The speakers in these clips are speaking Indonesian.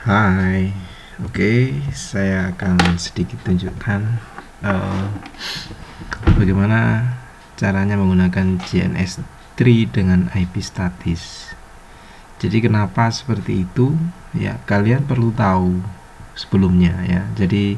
Hai, oke, saya akan sedikit tunjukkan bagaimana caranya menggunakan JNS3 dengan IP statis. Jadi kenapa seperti itu? Ya, kalian perlu tahu sebelumnya ya. Jadi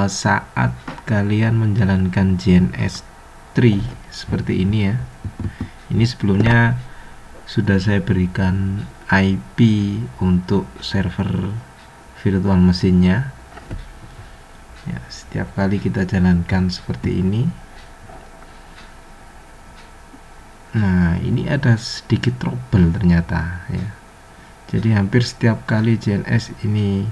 saat kalian menjalankan JNS3 seperti ini ya, ini sebelumnya sudah saya berikan IP untuk server virtual mesinnya ya. Setiap kali kita jalankan seperti ini, nah ini ada sedikit trouble ternyata ya. Jadi hampir setiap kali JNS ini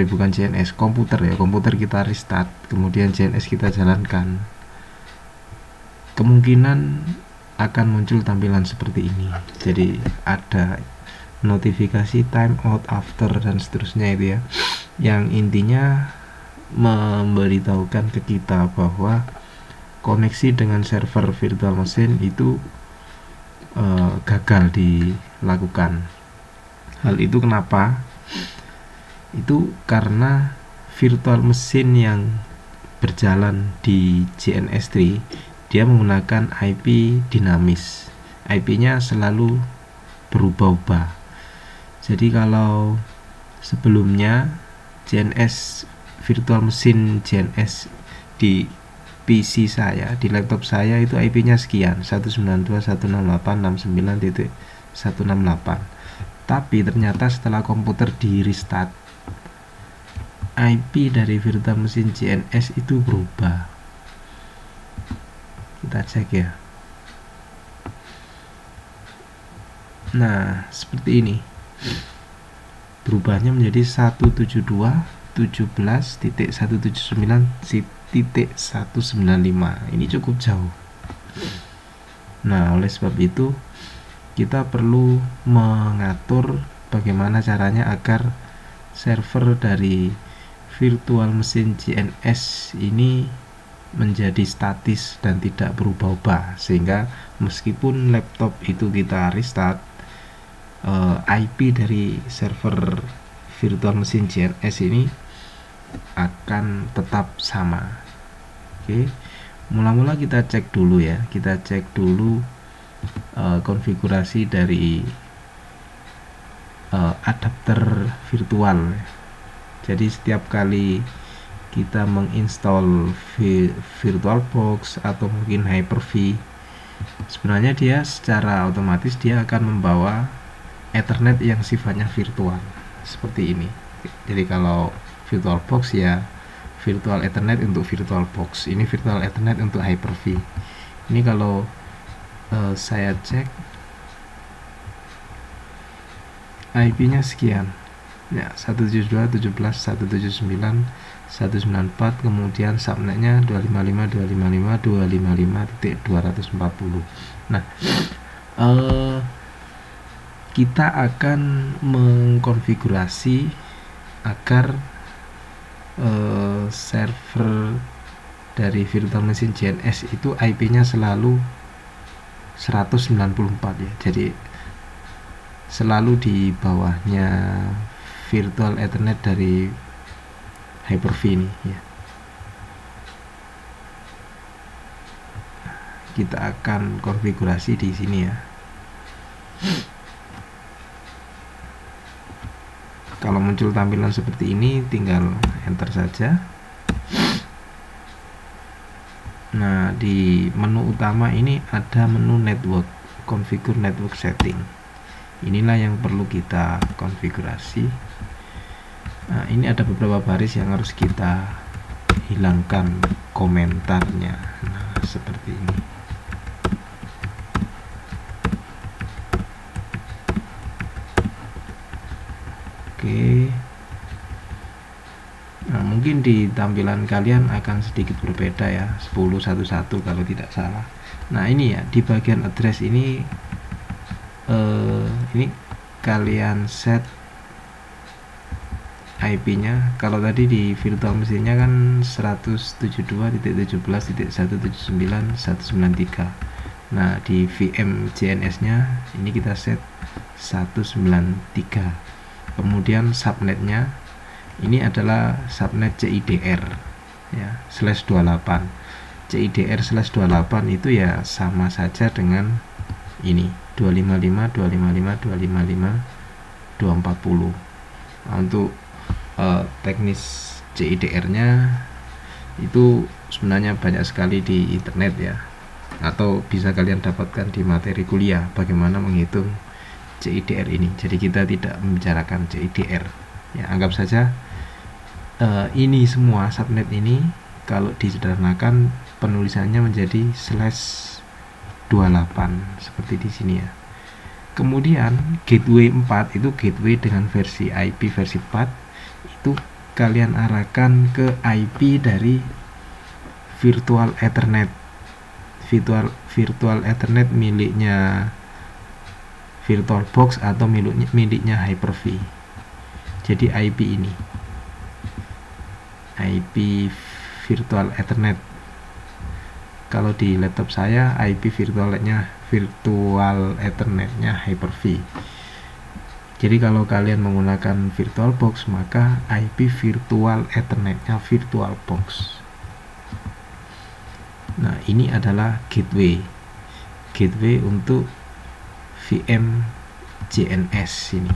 bukan JNS, komputer ya, komputer kita restart kemudian JNS kita jalankan, kemungkinan akan muncul tampilan seperti ini. Jadi ada notifikasi timeout after dan seterusnya itu ya, yang intinya memberitahukan ke kita bahwa koneksi dengan server virtual machine itu gagal dilakukan. Hal itu kenapa? Itu karena virtual machine yang berjalan di JNS3 dia menggunakan IP dinamis, IP-nya selalu berubah-ubah. Jadi kalau sebelumnya JNS virtual machine JNS di PC saya, di laptop saya itu IP-nya sekian, 192.168.69.168. Tapi ternyata setelah komputer di restart, IP dari virtual machine JNS itu berubah. Kita cek ya. Nah, seperti ini. Berubahnya menjadi 172.17.179.195. Ini cukup jauh. Nah, oleh sebab itu kita perlu mengatur bagaimana caranya agar server dari virtual machine JNS ini menjadi statis dan tidak berubah-ubah, sehingga meskipun laptop itu kita restart, IP dari server virtual machine JNS ini akan tetap sama. Oke, mula-mula kita cek dulu ya, kita cek dulu konfigurasi dari adapter virtual. Jadi setiap kali kita menginstall VirtualBox atau mungkin Hyper-V, sebenarnya dia secara otomatis dia akan membawa Ethernet yang sifatnya virtual seperti ini. Jadi kalau VirtualBox ya Virtual Ethernet untuk VirtualBox, ini Virtual Ethernet untuk Hyper-V. Ini kalau saya cek IP-nya sekian ya, 172.169.194, kemudian subnetnya 255.255.255.240. Nah, kita akan mengkonfigurasi agar server dari virtual machine JNS itu IP-nya selalu 194 ya. Jadi selalu di bawahnya Virtual Ethernet dari Hyper-V ini ya. Kita akan konfigurasi di sini ya. Kalau muncul tampilan seperti ini, tinggal enter saja. Nah, di menu utama ini ada menu network, configure network setting. Inilah yang perlu kita konfigurasi. Nah, ini ada beberapa baris yang harus kita hilangkan komentarnya. Nah, seperti ini. Oke. Nah, mungkin di tampilan kalian akan sedikit berbeda ya, 10.1.1 kalau tidak salah. Nah, ini ya, di bagian address ini kalian set IP-nya. Kalau tadi di virtual mesinnya kan 172.17.179.193. Nah, di VM JNS nya ini kita set 193. Kemudian subnetnya ini adalah subnet CIDR ya, /28. CIDR /28 itu ya sama saja dengan ini 255.255.255.240. Nah, untuk teknis CIDR nya itu sebenarnya banyak sekali di internet ya, atau bisa kalian dapatkan di materi kuliah bagaimana menghitung CIDR ini. Jadi kita tidak membicarakan CIDR ya, anggap saja ini semua subnet ini kalau disederhanakan penulisannya menjadi /28 seperti di sini ya. Kemudian gateway 4 itu gateway dengan versi IP versi 4, itu kalian arahkan ke IP dari virtual ethernet. Virtual ethernet miliknya VirtualBox atau miliknya Hyper-V. Jadi IP ini IP virtual ethernet. Kalau di laptop saya IP virtual ethernetnya Hyper-V. Jadi kalau kalian menggunakan VirtualBox maka IP virtual ethernetnya VirtualBox. Nah, ini adalah gateway untuk VM JNS ini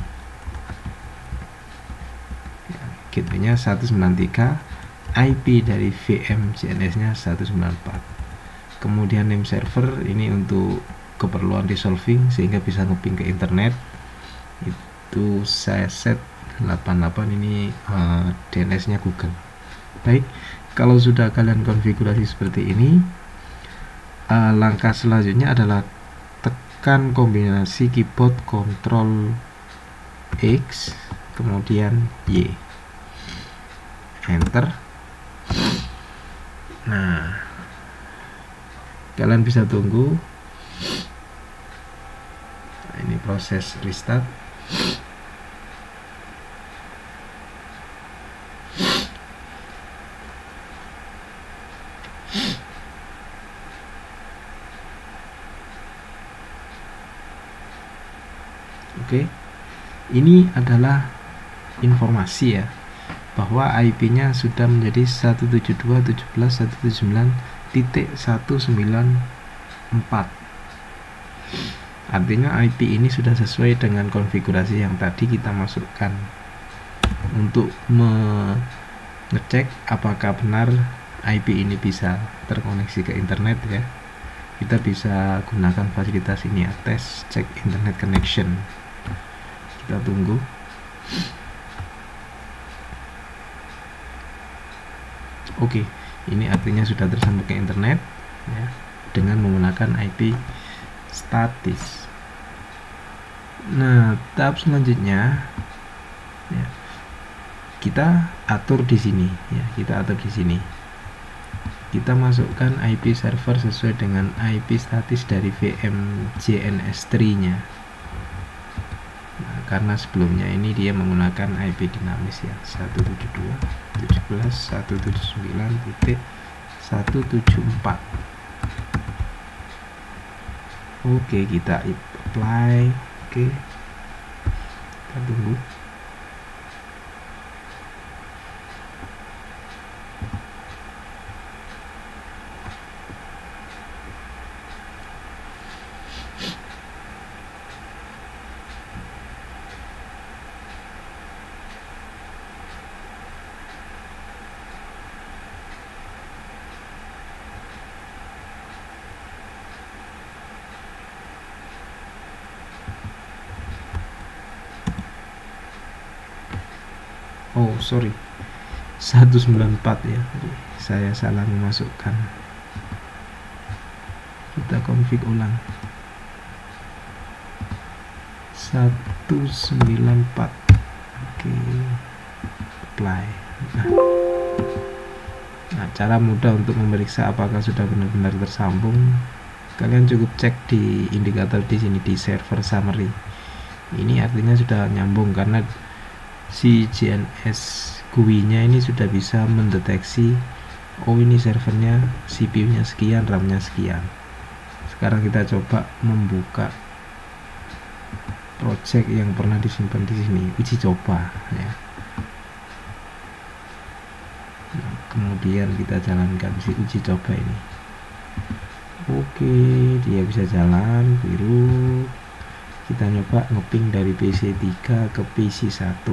ya, gateway-nya 193, IP dari VM JNS nya 194. Kemudian name server ini untuk keperluan resolving sehingga bisa ngeping ke internet, itu saya set 88. Ini DNS nya Google. Baik, kalau sudah kalian konfigurasi seperti ini, langkah selanjutnya adalah tekan kombinasi keyboard Ctrl X kemudian Y, enter. Nah, kalian bisa tunggu. Nah, ini proses restart. Oke, ini adalah informasi ya, bahwa IP-nya sudah menjadi 172.169.194. Artinya IP ini sudah sesuai dengan konfigurasi yang tadi kita masukkan. Untuk mengecek apakah benar IP ini bisa terkoneksi ke internet ya, kita bisa gunakan fasilitas ini ya, tes check internet connection. Kita tunggu. Oke, ini artinya sudah tersambung ke internet ya, dengan menggunakan IP statis. Nah, tahap selanjutnya ya, kita atur di sini ya, kita masukkan IP server sesuai dengan IP statis dari VM JNS3 nya. Nah, karena sebelumnya ini dia menggunakan IP dinamis ya, 172.169.174. Oke, kita apply. Oke, kita tunggu. Oh sorry, 194 ya, saya salah memasukkan. Kita config ulang. 194. Oke, apply. Nah, cara mudah untuk memeriksa apakah sudah benar-benar tersambung, kalian cukup cek di indikator di sini di server summary. Ini artinya sudah nyambung karena si JNS GUI nya ini sudah bisa mendeteksi, oh ini servernya CPU nya sekian, RAM nya sekian. Sekarang kita coba membuka project yang pernah disimpan di sini, uji coba ya. Nah, kemudian kita jalankan si uji coba ini. Oke, dia bisa jalan biru. Kita nyoba ngeping dari PC 3 ke PC 1,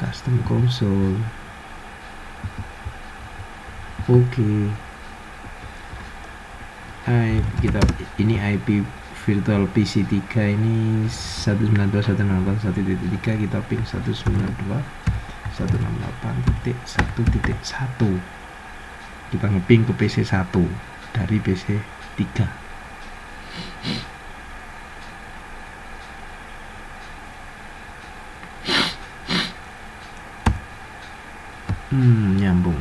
custom console. Oke, ini IP virtual PC 3 ini 192.168.1.3, kita ping 192.168.1.1, kita ngeping ke PC 1 dari PC 3. Nyambung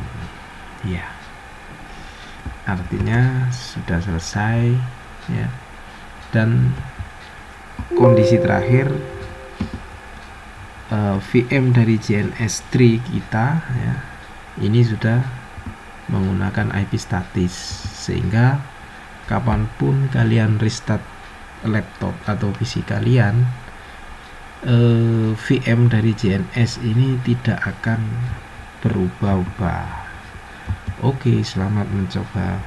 ya, artinya sudah selesai ya. Dan kondisi terakhir, VM dari JNS3 kita ya, ini sudah menggunakan IP statis, sehingga kapanpun kalian restart laptop atau PC kalian, VM dari JNS ini tidak akan berubah-ubah. Oke, selamat mencoba.